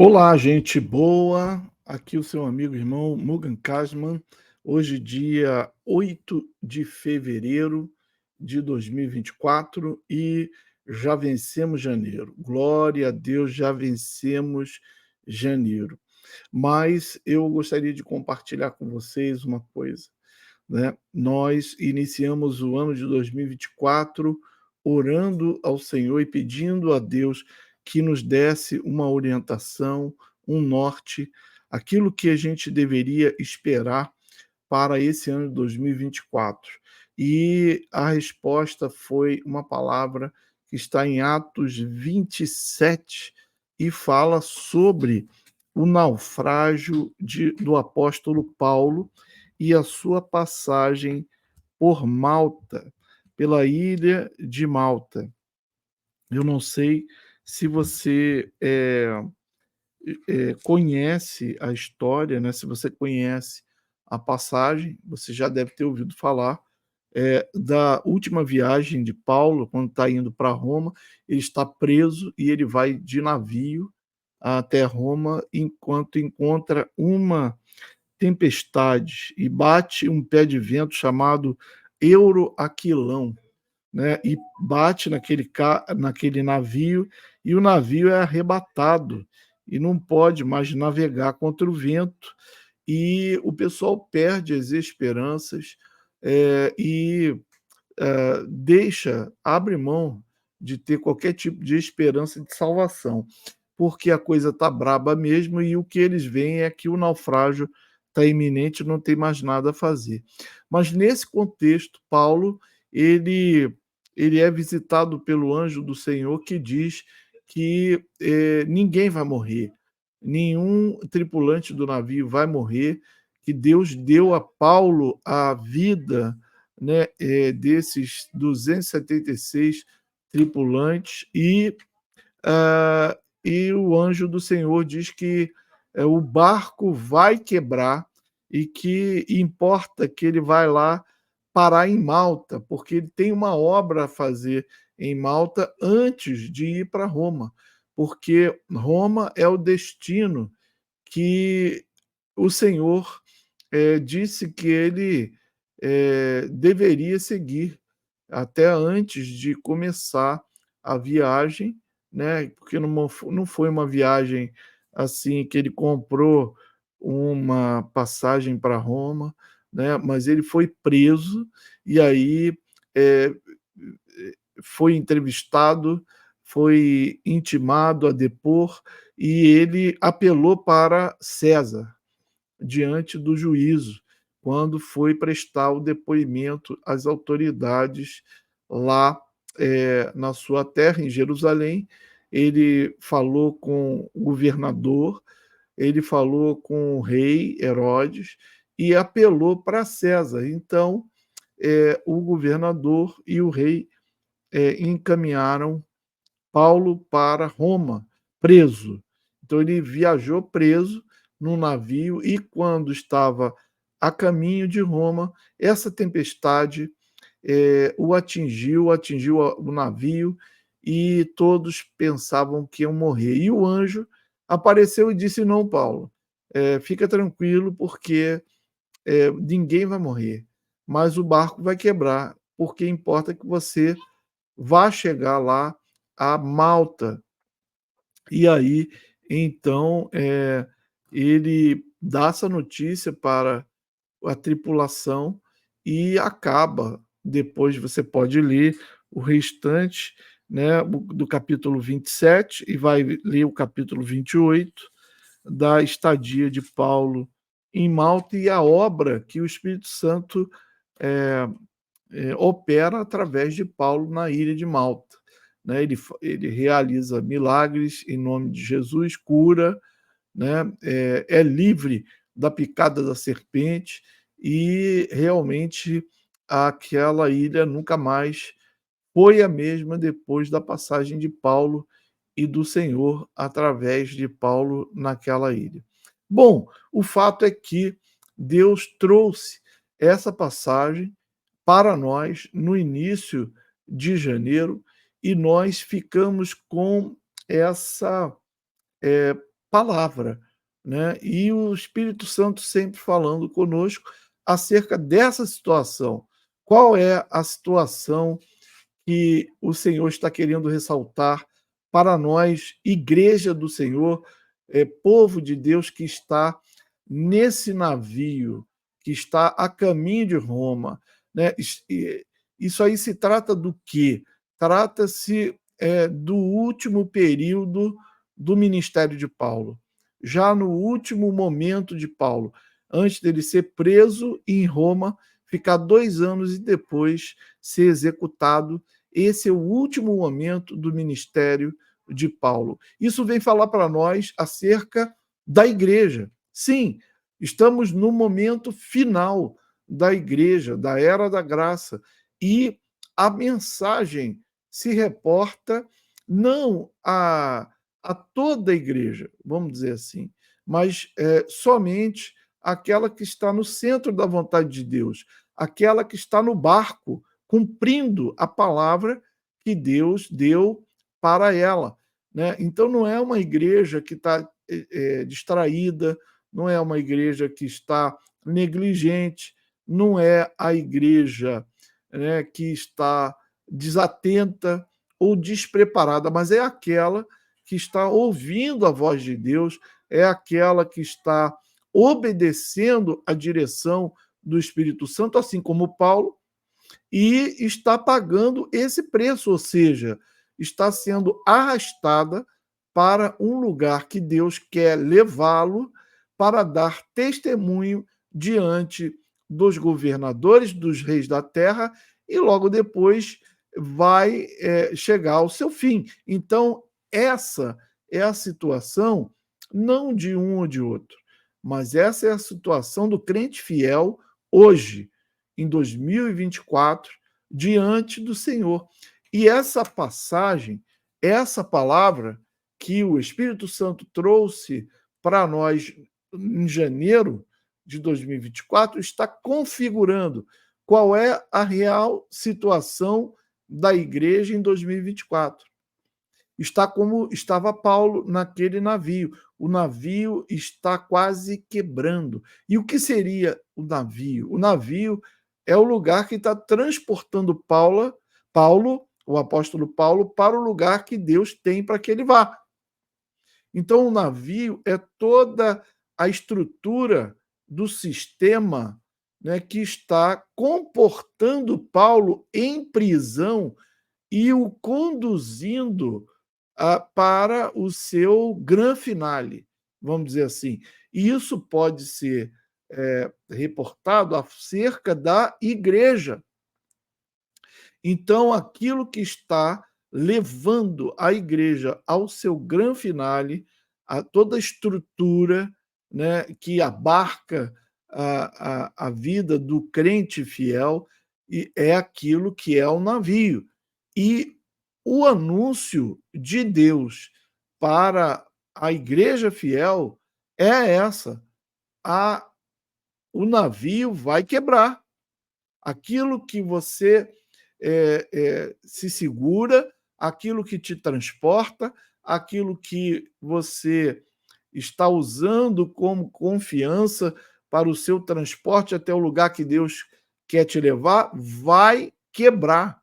Olá, gente boa. Aqui o seu amigo e irmão Mugan Kasman. Hoje, dia 8 de fevereiro de 2024 e já vencemos janeiro. Glória a Deus, já vencemos janeiro. Mas eu gostaria de compartilhar com vocês uma coisa, né? Nós iniciamos o ano de 2024 orando ao Senhor e pedindo a Deus que nos desse uma orientação, um norte, aquilo que a gente deveria esperar para esse ano de 2024. E a resposta foi uma palavra que está em Atos 27 e fala sobre o naufrágio do apóstolo Paulo e a sua passagem por Malta, pela ilha de Malta. Eu não sei se você conhece a história, né? Se você conhece a passagem, você já deve ter ouvido falar da última viagem de Paulo, quando está indo para Roma. Ele está preso e ele vai de navio até Roma, enquanto encontra uma tempestade e bate um pé de vento chamado Euroaquilão, né? E bate naquele navio, e o navio é arrebatado e não pode mais navegar contra o vento, e o pessoal perde as esperanças, e abre mão de ter qualquer tipo de esperança de salvação, porque a coisa está braba mesmo e o que eles veem é que o naufrágio está iminente, não tem mais nada a fazer. Mas nesse contexto, Paulo, ele, ele é visitado pelo anjo do Senhor que diz que ninguém vai morrer, nenhum tripulante do navio vai morrer, que Deus deu a Paulo a vida, né, desses 276 tripulantes, e o anjo do Senhor diz que o barco vai quebrar e que importa que ele vai lá parar em Malta, porque ele tem uma obra a fazer em Malta antes de ir para Roma, porque Roma é o destino que o Senhor disse que ele deveria seguir até antes de começar a viagem, né? Porque não foi uma viagem assim que ele comprou uma passagem para Roma, né? Mas ele foi preso e aí é, foi entrevistado, foi intimado a depor e ele apelou para César diante do juízo, quando foi prestar o depoimento às autoridades lá na sua terra, em Jerusalém. Ele falou com o governador, ele falou com o rei Herodes e apelou para César. Então, o governador e o rei encaminharam Paulo para Roma, preso. Então ele viajou preso num navio e quando estava a caminho de Roma, essa tempestade atingiu o navio e todos pensavam que iam morrer. E o anjo apareceu e disse: Não, Paulo, fica tranquilo, porque ninguém vai morrer, mas o barco vai quebrar, porque importa que você vá chegar lá a Malta. E aí, então, ele dá essa notícia para a tripulação e acaba. Depois você pode ler o restante, né, do capítulo 27 e vai ler o capítulo 28 da estadia de Paulo em Malta e a obra que o Espírito Santo eh, opera através de Paulo na ilha de Malta. Né? Ele realiza milagres em nome de Jesus, cura, né? É livre da picada da serpente e realmente aquela ilha nunca mais foi a mesma depois da passagem de Paulo e do Senhor através de Paulo naquela ilha. Bom, o fato é que Deus trouxe essa passagem para nós no início de janeiro e nós ficamos com essa palavra, né? E o Espírito Santo sempre falando conosco acerca dessa situação. Qual é a situação que o Senhor está querendo ressaltar para nós, igreja do Senhor, povo de Deus que está nesse navio, que está a caminho de Roma, né? Isso aí se trata do quê? Trata-se do último período do ministério de Paulo, já no último momento de Paulo, antes dele ser preso em Roma, ficar 2 anos e depois ser executado. Esse é o último momento do ministério de Paulo. Isso vem falar para nós acerca da igreja. Sim, estamos no momento final da igreja, da era da graça, e a mensagem se reporta não a toda a igreja, vamos dizer assim, mas somente aquela que está no centro da vontade de Deus, aquela que está no barco, cumprindo a palavra que Deus deu para ela, né? Então não é uma igreja que está distraída, não é uma igreja que está negligente, não é a igreja, né, que está desatenta ou despreparada, mas é aquela que está ouvindo a voz de Deus, é aquela que está obedecendo a direção do Espírito Santo, assim como Paulo, e está pagando esse preço, ou seja, está sendo arrastada para um lugar que Deus quer levá-lo para dar testemunho diante dos governadores, dos reis da terra, e logo depois vai chegar ao seu fim. Então, essa é a situação, não de um ou de outro, mas essa é a situação do crente fiel hoje, em 2024, diante do Senhor. E essa passagem, essa palavra que o Espírito Santo trouxe para nós em janeiro de 2024, está configurando qual é a real situação da igreja em 2024. Está como estava Paulo naquele navio. O navio está quase quebrando. E o que seria o navio? O navio é o lugar que está transportando Paulo, o apóstolo Paulo, para o lugar que Deus tem para que ele vá. Então, o navio é toda a estrutura do sistema, né, que está comportando Paulo em prisão e o conduzindo para o seu gran finale, vamos dizer assim. E isso pode ser reportado acerca da igreja. Então, aquilo que está levando a igreja ao seu gran finale, a toda a estrutura, né, que abarca a vida do crente fiel, e é aquilo que é o navio. E o anúncio de Deus para a igreja fiel é essa: a, o navio vai quebrar. Aquilo que você se segura, aquilo que te transporta, aquilo que você está usando como confiança para o seu transporte até o lugar que Deus quer te levar, vai quebrar.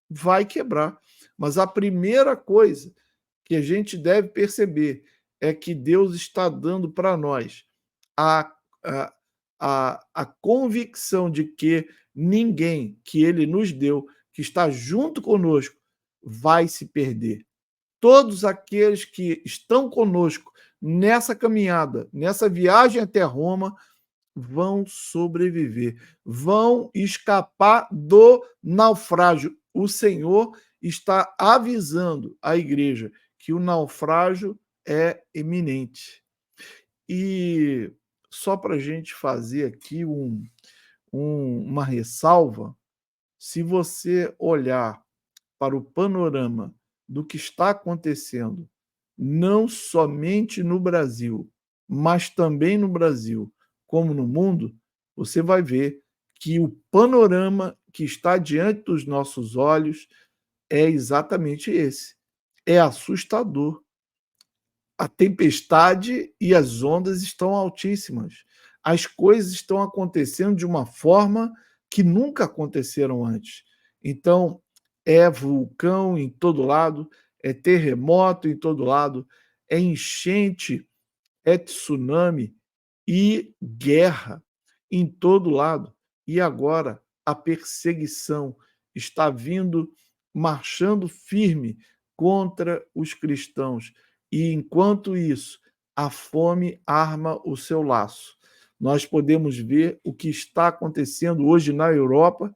Vai quebrar. Mas a primeira coisa que a gente deve perceber é que Deus está dando para nós a, a, a convicção de que ninguém que Ele nos deu, que está junto conosco, vai se perder. Todos aqueles que estão conosco nessa caminhada, nessa viagem até Roma, vão sobreviver, vão escapar do naufrágio. O Senhor está avisando a igreja que o naufrágio é iminente. E só para a gente fazer aqui uma ressalva, se você olhar para o panorama do que está acontecendo, não somente no Brasil, mas também no Brasil, como no mundo, você vai ver que o panorama que está diante dos nossos olhos é exatamente esse. É assustador. A tempestade e as ondas estão altíssimas. As coisas estão acontecendo de uma forma que nunca aconteceram antes. Então, é vulcão em todo lado, é terremoto em todo lado, é enchente, é tsunami e guerra em todo lado. E agora a perseguição está vindo, marchando firme contra os cristãos. E enquanto isso, a fome arma o seu laço. Nós podemos ver o que está acontecendo hoje na Europa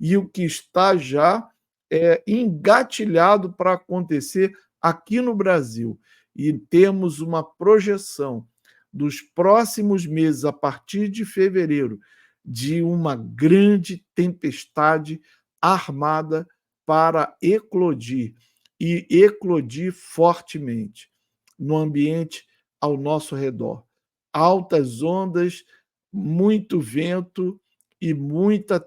e o que está já engatilhado para acontecer aqui no Brasil. E temos uma projeção dos próximos meses, a partir de fevereiro, de uma grande tempestade armada para eclodir e eclodir fortemente no ambiente ao nosso redor. Altas ondas, muito vento e muita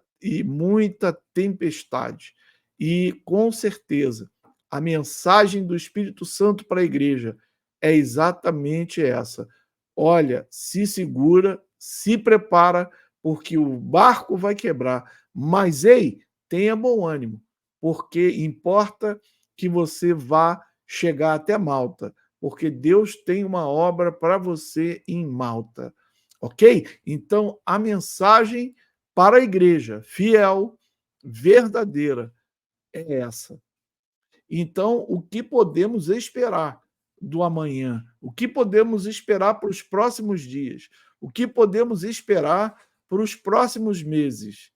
tempestade. E com certeza, a mensagem do Espírito Santo para a igreja é exatamente essa. Olha, se segura, se prepara, porque o barco vai quebrar. Mas ei, tenha bom ânimo, porque importa que você vá chegar até Malta, porque Deus tem uma obra para você em Malta. Ok? Então, a mensagem para a igreja fiel, verdadeira, é essa. Então, o que podemos esperar do amanhã? O que podemos esperar para os próximos dias? O que podemos esperar para os próximos meses?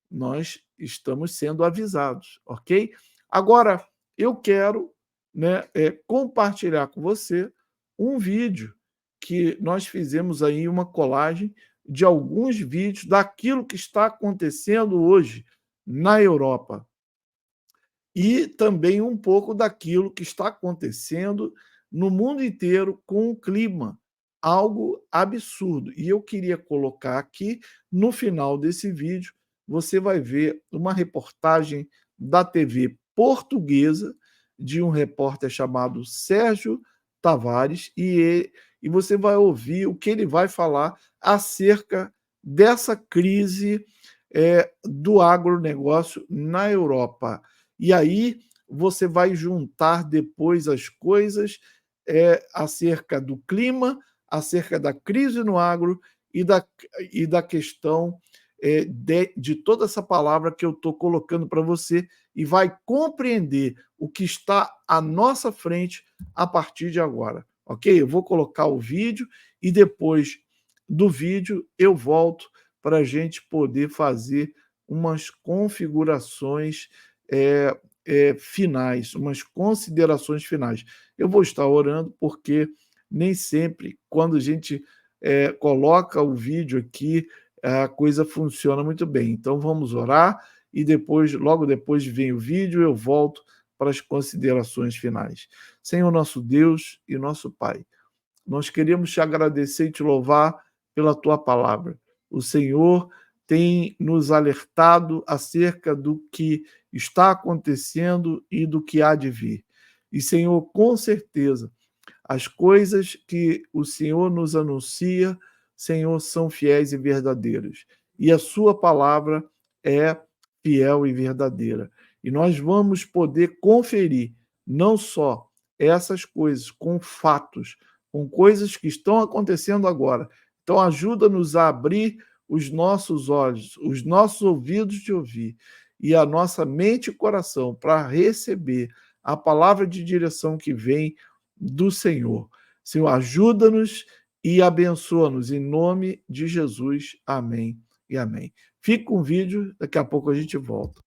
Nós estamos sendo avisados, ok? Agora, eu quero, né, compartilhar com você um vídeo que nós fizemos aí, uma colagem de alguns vídeos daquilo que está acontecendo hoje na Europa e também um pouco daquilo que está acontecendo no mundo inteiro com o clima, algo absurdo. E eu queria colocar aqui, no final desse vídeo, você vai ver uma reportagem da TV portuguesa, de um repórter chamado Sérgio Tavares, e você vai ouvir o que ele vai falar acerca dessa crise do agronegócio na Europa. E aí você vai juntar depois as coisas acerca do clima, acerca da crise no agro e da questão de toda essa palavra que eu estou colocando para você, e vai compreender o que está à nossa frente a partir de agora. Ok? Eu vou colocar o vídeo e depois do vídeo eu volto para a gente poder fazer umas configurações finais, umas considerações finais. Eu vou estar orando porque nem sempre, quando a gente coloca o vídeo aqui, a coisa funciona muito bem. Então vamos orar e depois, logo depois vem o vídeo, eu volto para as considerações finais. Senhor nosso Deus e nosso Pai, nós queremos te agradecer e te louvar pela tua palavra. O Senhor tem nos alertado acerca do que está acontecendo e do que há de vir. E, Senhor, com certeza, as coisas que o Senhor nos anuncia, Senhor, são fiéis e verdadeiras. E a sua palavra é fiel e verdadeira. E nós vamos poder conferir não só essas coisas com fatos, com coisas que estão acontecendo agora. Então ajuda-nos a abrir os nossos olhos, os nossos ouvidos de ouvir e a nossa mente e coração para receber a palavra de direção que vem do Senhor. Senhor, ajuda-nos e abençoa-nos em nome de Jesus. Amém e amém. Fique com o vídeo, daqui a pouco a gente volta.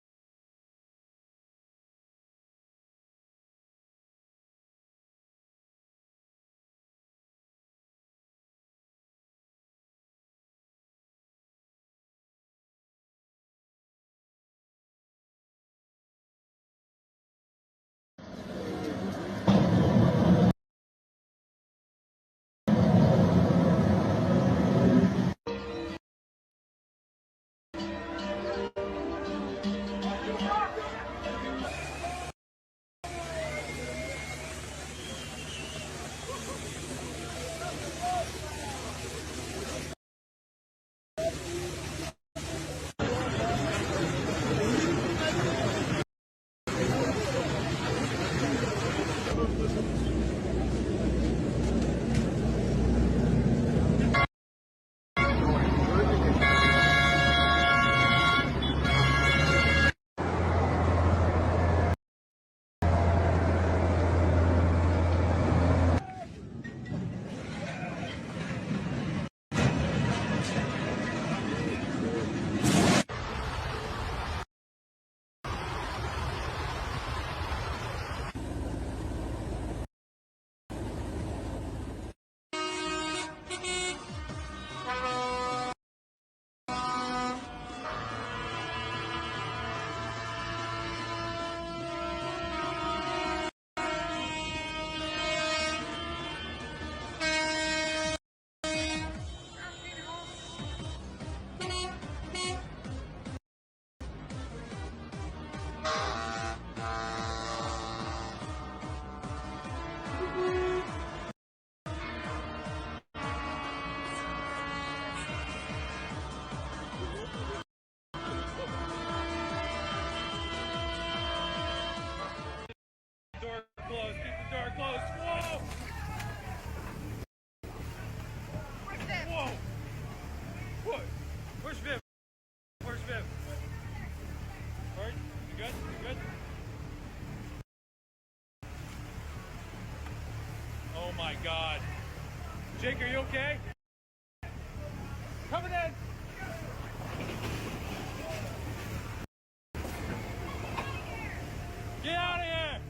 my God. Jake, are you okay? Coming in. Get out of here.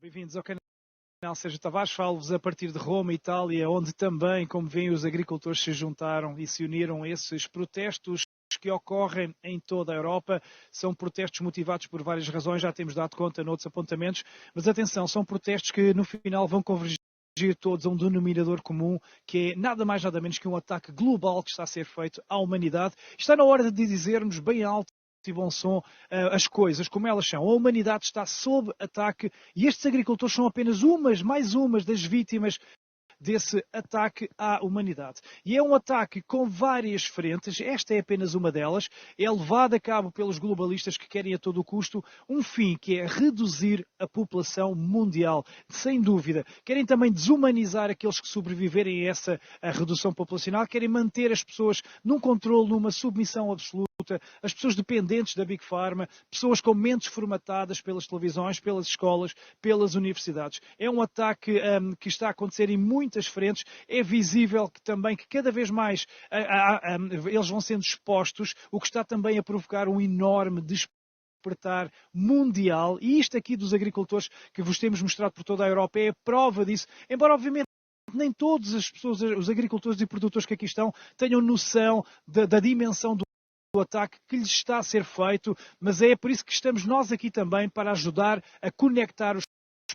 Bem-vindos ao canal Sérgio Tavares, falo-vos a partir de Roma, Itália, onde também, como veem, os agricultores se juntaram e se uniram a esses protestos que ocorrem em toda a Europa. São protestos motivados por várias razões, já temos dado conta noutros apontamentos, mas atenção, são protestos que no final vão convergir todos a um denominador comum, que é nada mais nada menos que um ataque global que está a ser feito à humanidade. Está na hora de dizermos bem alto e bom som as coisas como elas são. A humanidade está sob ataque e estes agricultores são apenas mais umas das vítimas desse ataque à humanidade. E é um ataque com várias frentes, esta é apenas uma delas, é levado a cabo pelos globalistas que querem a todo custo um fim, que é reduzir a população mundial, sem dúvida. Querem também desumanizar aqueles que sobreviverem a essa redução populacional, querem manter as pessoas num controle, numa submissão absoluta, as pessoas dependentes da Big Pharma, pessoas com mentes formatadas pelas televisões, pelas escolas, pelas universidades. É um ataque que está a acontecer em muitas frentes. É visível que também que cada vez mais eles vão sendo expostos, o que está também a provocar um enorme despertar mundial. E isto aqui dos agricultores que vos temos mostrado por toda a Europa é a prova disso. Embora, obviamente, nem todas as pessoas, os agricultores e produtores que aqui estão, tenham noção da dimensão do ataque que lhes está a ser feito, mas é por isso que estamos nós aqui também para ajudar a conectar os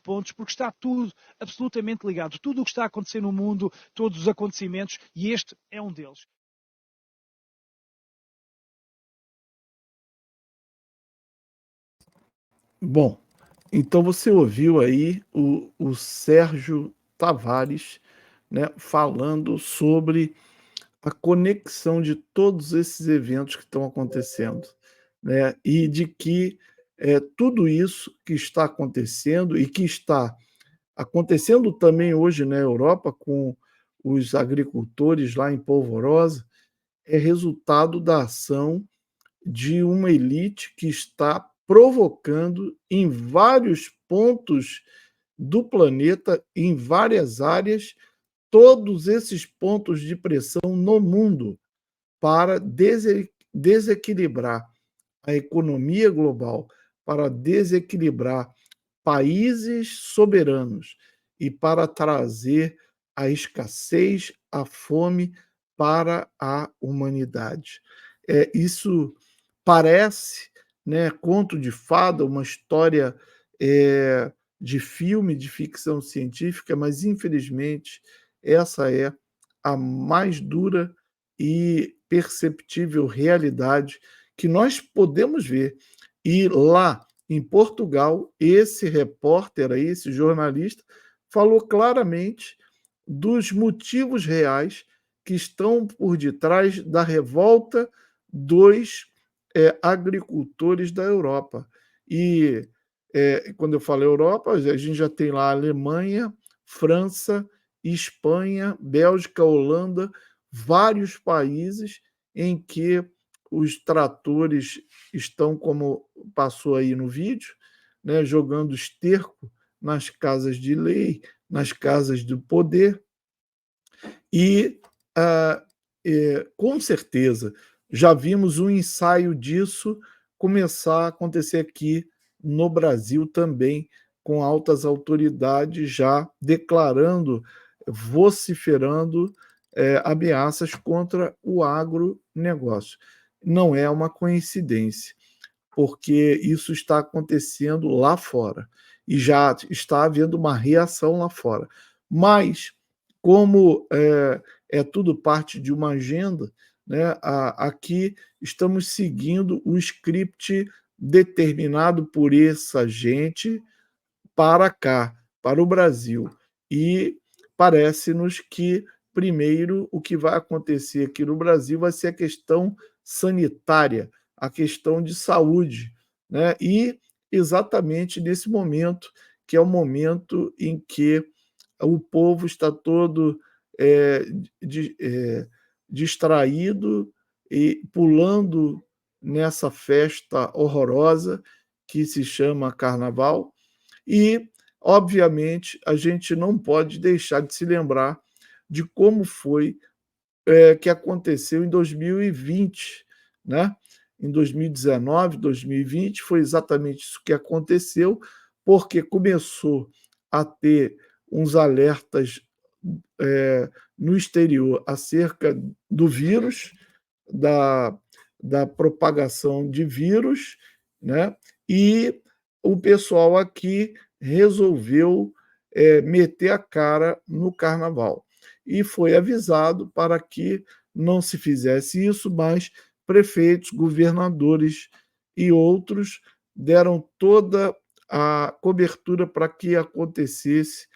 pontos, porque está tudo absolutamente ligado. Tudo o que está a acontecer no mundo, todos os acontecimentos, e este é um deles. Bom, então você ouviu aí o Sérgio Tavares, né, falando sobre a conexão de todos esses eventos que estão acontecendo, né, e de que tudo isso que está acontecendo e que está acontecendo também hoje na Europa com os agricultores lá em Polvorosa é resultado da ação de uma elite que está provocando em vários pontos do planeta, em várias áreas, todos esses pontos de pressão no mundo para desequilibrar a economia global, para desequilibrar países soberanos e para trazer a escassez, a fome para a humanidade. Isso parece, né, conto de fada, uma história de filme, de ficção científica, mas infelizmente essa é a mais dura e perceptível realidade que nós podemos ver. E lá em Portugal, esse repórter aí, esse jornalista, falou claramente dos motivos reais que estão por detrás da revolta dos agricultores da Europa. E quando eu falo Europa, a gente já tem lá a Alemanha, França, Espanha, Bélgica, Holanda, vários países em que os tratores estão, como passou aí no vídeo, né, jogando esterco nas casas de lei, nas casas do poder, e com certeza já vimos um ensaio disso começar a acontecer aqui no Brasil também, com altas autoridades já declarando, vociferando ameaças contra o agronegócio. Não é uma coincidência, porque isso está acontecendo lá fora e já está havendo uma reação lá fora. Mas, como é tudo parte de uma agenda, né, aqui estamos seguindo o script determinado por essa gente para cá, para o Brasil. E parece-nos que, primeiro, o que vai acontecer aqui no Brasil vai ser a questão sanitária, a questão de saúde, né? E exatamente nesse momento, que é o momento em que o povo está todo é, distraído e pulando nessa festa horrorosa que se chama Carnaval. E, obviamente, a gente não pode deixar de se lembrar de como foi que aconteceu em 2020, né? Em 2019, 2020, foi exatamente isso que aconteceu, porque começou a ter uns alertas no exterior acerca do vírus, da, da propagação de vírus, né? E o pessoal aqui resolveu meter a cara no carnaval. E foi avisado para que não se fizesse isso, mas prefeitos, governadores e outros deram toda a cobertura para que acontecesse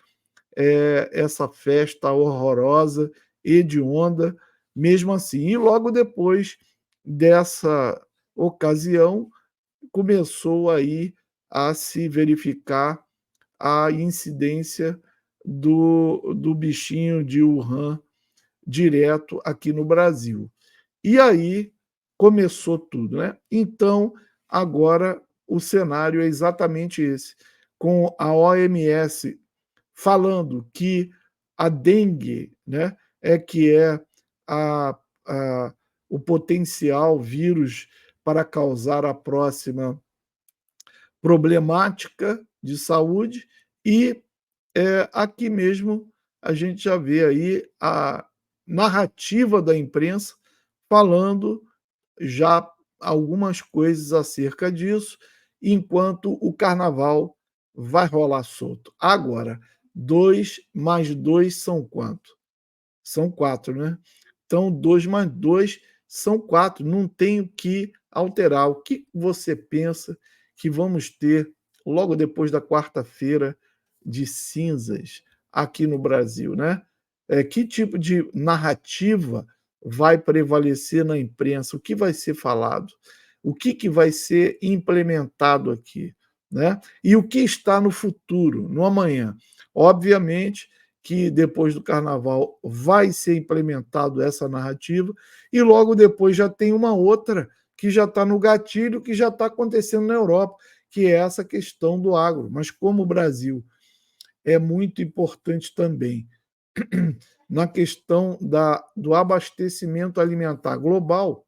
essa festa horrorosa, hedionda, mesmo assim. E logo depois dessa ocasião, começou aí a se verificar a incidência do bichinho de Wuhan direto aqui no Brasil. E aí começou tudo, né? Então, agora o cenário é exatamente esse, com a OMS falando que a dengue, né, que é a, a, o potencial vírus para causar a próxima problemática de saúde, e aqui mesmo a gente já vê aí a narrativa da imprensa falando já algumas coisas acerca disso, enquanto o carnaval vai rolar solto. Agora, 2 mais 2 são quanto? São 4, né? Então, 2 mais 2 são 4. Não tem o que alterar. O que você pensa que vamos ter logo depois da quarta-feira de cinzas aqui no Brasil, né? Que tipo de narrativa vai prevalecer na imprensa? O que vai ser falado? O que vai ser implementado aqui, né? E o que está no futuro, no amanhã? Obviamente que depois do carnaval vai ser implementado essa narrativa, e logo depois já tem uma outra que já está no gatilho, que já está acontecendo na Europa, que é essa questão do agro. Mas como o Brasil é muito importante também na questão do abastecimento alimentar global,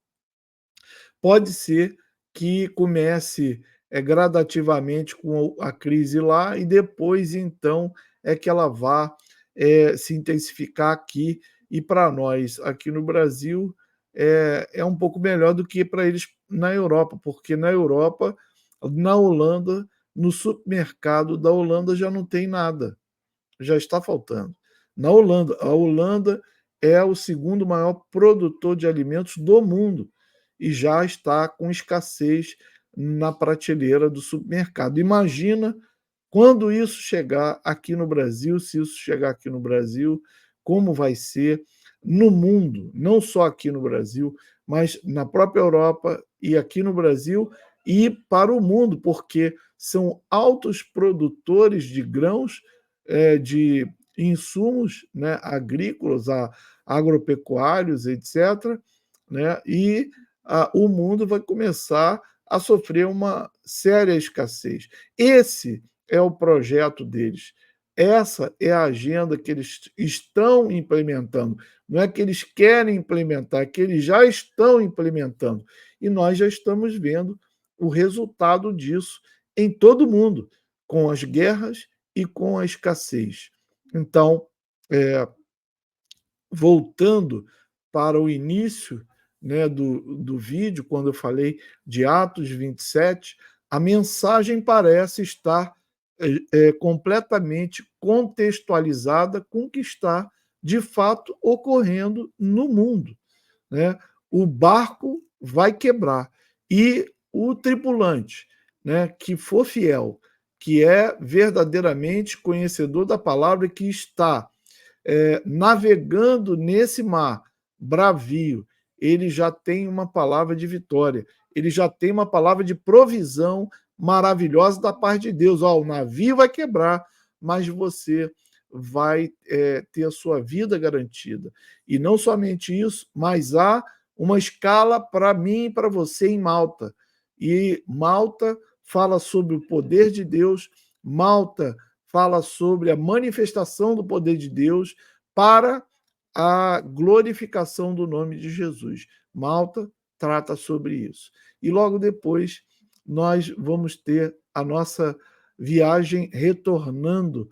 pode ser que comece gradativamente com a crise lá, e depois, então, é que ela vá se intensificar aqui. E para nós, aqui no Brasil, é um pouco melhor do que para eles na Europa, porque na Europa, na Holanda, no supermercado da Holanda já não tem nada, já está faltando. Na Holanda, a Holanda é o segundo maior produtor de alimentos do mundo e já está com escassez na prateleira do supermercado. Imagina quando isso chegar aqui no Brasil, se isso chegar aqui no Brasil, como vai ser no mundo, não só aqui no Brasil, mas na própria Europa e aqui no Brasil e para o mundo, porque são altos produtores de grãos, de insumos, né, agrícolas, agropecuários, etc., né, e o mundo vai começar a sofrer uma séria escassez. Esse é o projeto deles. Essa é a agenda que eles estão implementando. Não é que eles querem implementar, é que eles já estão implementando. E nós já estamos vendo o resultado disso em todo o mundo, com as guerras e com a escassez. Então, voltando para o início, né, do vídeo, quando eu falei de Atos 27, a mensagem parece estar completamente contextualizada com o que está de fato ocorrendo no mundo, né? O barco vai quebrar e o tripulante, né, que for fiel, que é verdadeiramente conhecedor da palavra, que está navegando nesse mar bravio, ele já tem uma palavra de vitória, ele já tem uma palavra de provisão maravilhosa da parte de Deus. O navio vai quebrar, mas você vai ter a sua vida garantida. E não somente isso, mas há uma escala para mim e para você em Malta. E Malta fala sobre o poder de Deus, Malta fala sobre a manifestação do poder de Deus para a glorificação do nome de Jesus. Malta trata sobre isso. E logo depois nós vamos ter a nossa viagem retornando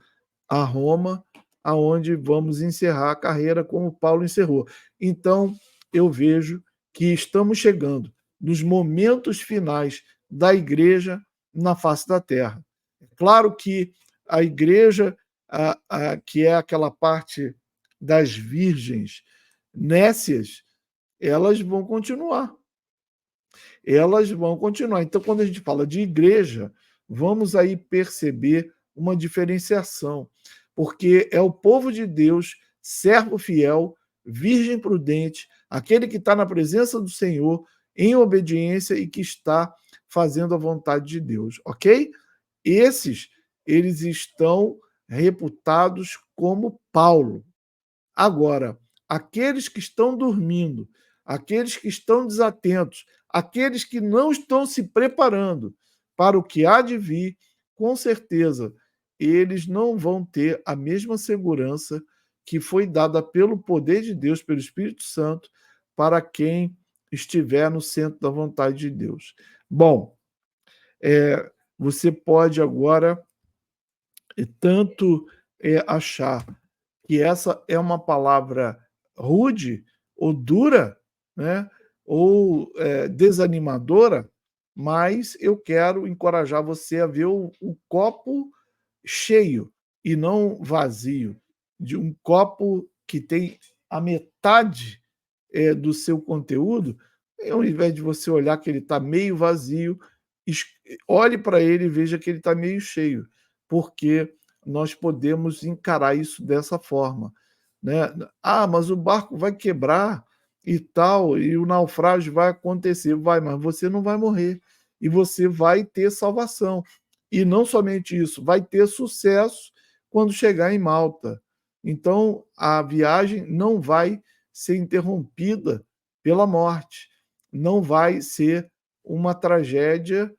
a Roma, aonde vamos encerrar a carreira como Paulo encerrou. Então, eu vejo que estamos chegando nos momentos finais da igreja na face da terra. Claro que a igreja, que é aquela parte das virgens nécias, elas vão continuar. Elas vão continuar. Então, quando a gente fala de igreja, vamos aí perceber uma diferenciação, porque é o povo de Deus, servo fiel, virgem prudente, aquele que está na presença do Senhor, em obediência e que está fazendo a vontade de Deus, ok? Esses, eles estão reputados como Paulo. Agora, aqueles que estão dormindo, aqueles que estão desatentos, aqueles que não estão se preparando para o que há de vir, com certeza, eles não vão ter a mesma segurança que foi dada pelo poder de Deus, pelo Espírito Santo, para quem estiver no centro da vontade de Deus. Bom, você pode agora tanto achar que essa é uma palavra rude ou dura, né, ou desanimadora, mas eu quero encorajar você a ver o copo cheio e não vazio, de um copo que tem a metade do seu conteúdo, ao invés de você olhar que ele está meio vazio, olhe para ele e veja que ele está meio cheio, porque nós podemos encarar isso dessa forma, né? Mas o barco vai quebrar e tal, e o naufrágio vai acontecer. Vai, mas você não vai morrer. E você vai ter salvação. E não somente isso, vai ter sucesso quando chegar em Malta. Então, a viagem não vai ser interrompida pela morte. Não vai ser uma tragédia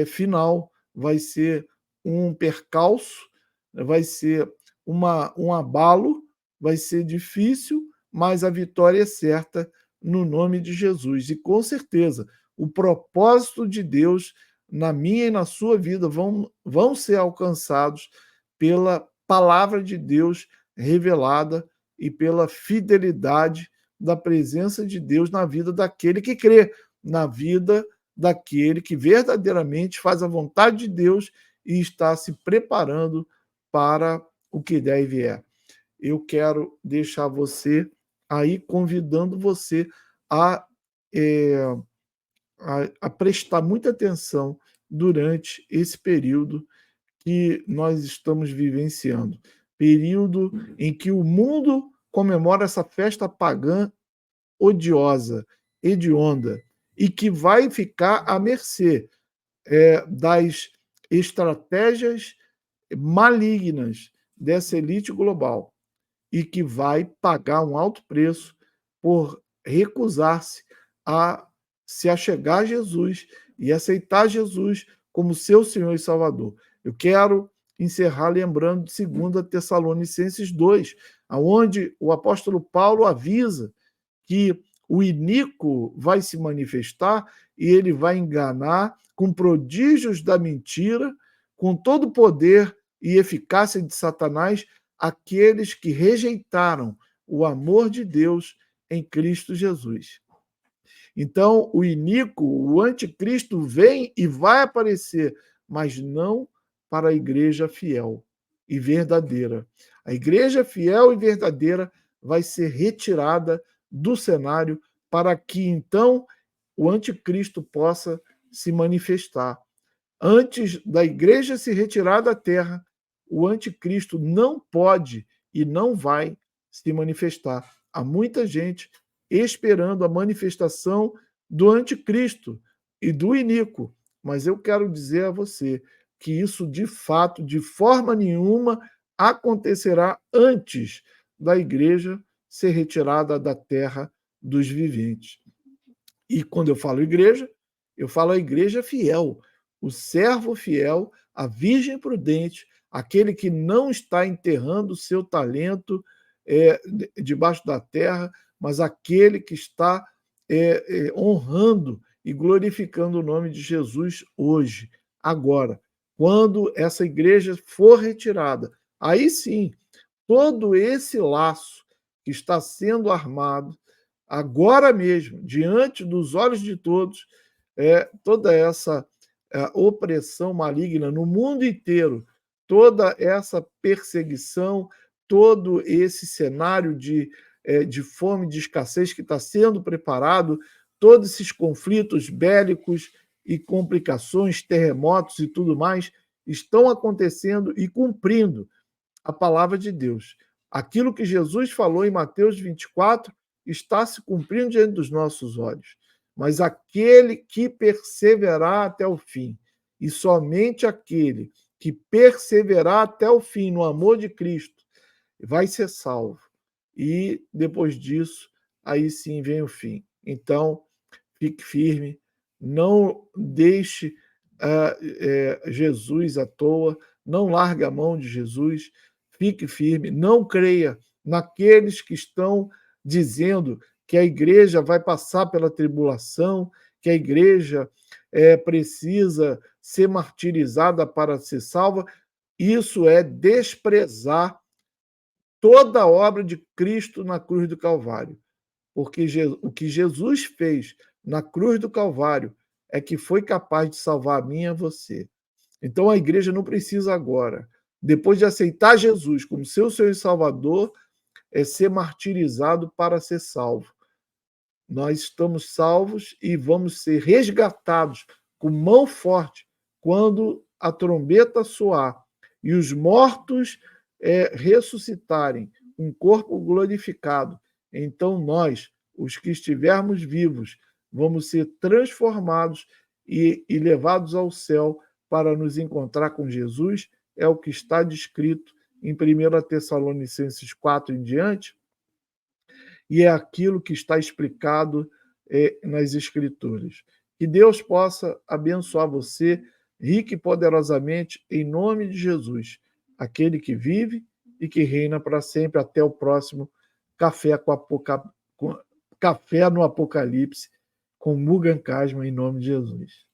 final. Vai ser um percalço, vai ser um abalo, vai ser difícil, mas a vitória é certa no nome de Jesus. E com certeza, o propósito de Deus na minha e na sua vida vão ser alcançados pela palavra de Deus revelada e pela fidelidade da presença de Deus na vida daquele que crê, na vida daquele que verdadeiramente faz a vontade de Deus e está se preparando para o que der e vier. Eu quero deixar você aí, convidando você a prestar muita atenção durante esse período que nós estamos vivenciando. Período em que o mundo comemora essa festa pagã odiosa, hedionda, e que vai ficar à mercê das estratégias malignas dessa elite global e que vai pagar um alto preço por recusar-se a se achegar a Jesus e aceitar Jesus como seu Senhor e Salvador. Eu quero encerrar lembrando de 2 Tessalonicenses 2, onde o apóstolo Paulo avisa que o iníquo vai se manifestar e ele vai enganar com prodígios da mentira, com todo o poder e eficácia de Satanás, aqueles que rejeitaram o amor de Deus em Cristo Jesus. Então, o iníquo, o anticristo vem e vai aparecer, mas não para a igreja fiel e verdadeira. A igreja fiel e verdadeira vai ser retirada do cenário para que, então, o anticristo possa se manifestar. Antes da igreja se retirar da terra, o anticristo não pode e não vai se manifestar. Há muita gente esperando a manifestação do anticristo e do iníquo, mas eu quero dizer a você que isso, de fato, de forma nenhuma, acontecerá antes da igreja ser retirada da terra dos viventes. E quando eu falo a igreja fiel, o servo fiel, a virgem prudente, aquele que não está enterrando o seu talento debaixo da terra, mas aquele que está honrando e glorificando o nome de Jesus hoje, agora. Quando essa igreja for retirada, aí sim, todo esse laço que está sendo armado, agora mesmo, diante dos olhos de todos, toda essa opressão maligna no mundo inteiro, toda essa perseguição, todo esse cenário de fome, de escassez que está sendo preparado, todos esses conflitos bélicos e complicações, terremotos e tudo mais, estão acontecendo e cumprindo a palavra de Deus. Aquilo que Jesus falou em Mateus 24 está se cumprindo diante dos nossos olhos. Mas aquele que perseverar até o fim, e somente aquele que perseverar até o fim no amor de Cristo, vai ser salvo. E depois disso, aí sim vem o fim. Então, fique firme, não deixe Jesus à toa, não largue a mão de Jesus, fique firme, não creia naqueles que estão dizendo que a igreja vai passar pela tribulação, que a igreja precisa ser martirizada para ser salva. Isso é desprezar toda a obra de Cristo na cruz do Calvário. Porque o que Jesus fez na cruz do Calvário é que foi capaz de salvar a mim e a você. Então a igreja não precisa agora, depois de aceitar Jesus como seu Senhor e Salvador, ser martirizado para ser salvo. Nós estamos salvos e vamos ser resgatados com mão forte quando a trombeta soar e os mortos ressuscitarem, um corpo glorificado. Então nós, os que estivermos vivos, vamos ser transformados e levados ao céu para nos encontrar com Jesus. É o que está descrito em 1 Tessalonicenses 4 em diante, e é aquilo que está explicado nas Escrituras. Que Deus possa abençoar você rica e poderosamente, em nome de Jesus, aquele que vive e que reina para sempre. Até o próximo Café no Apocalipse, com Mugan Kasman, em nome de Jesus.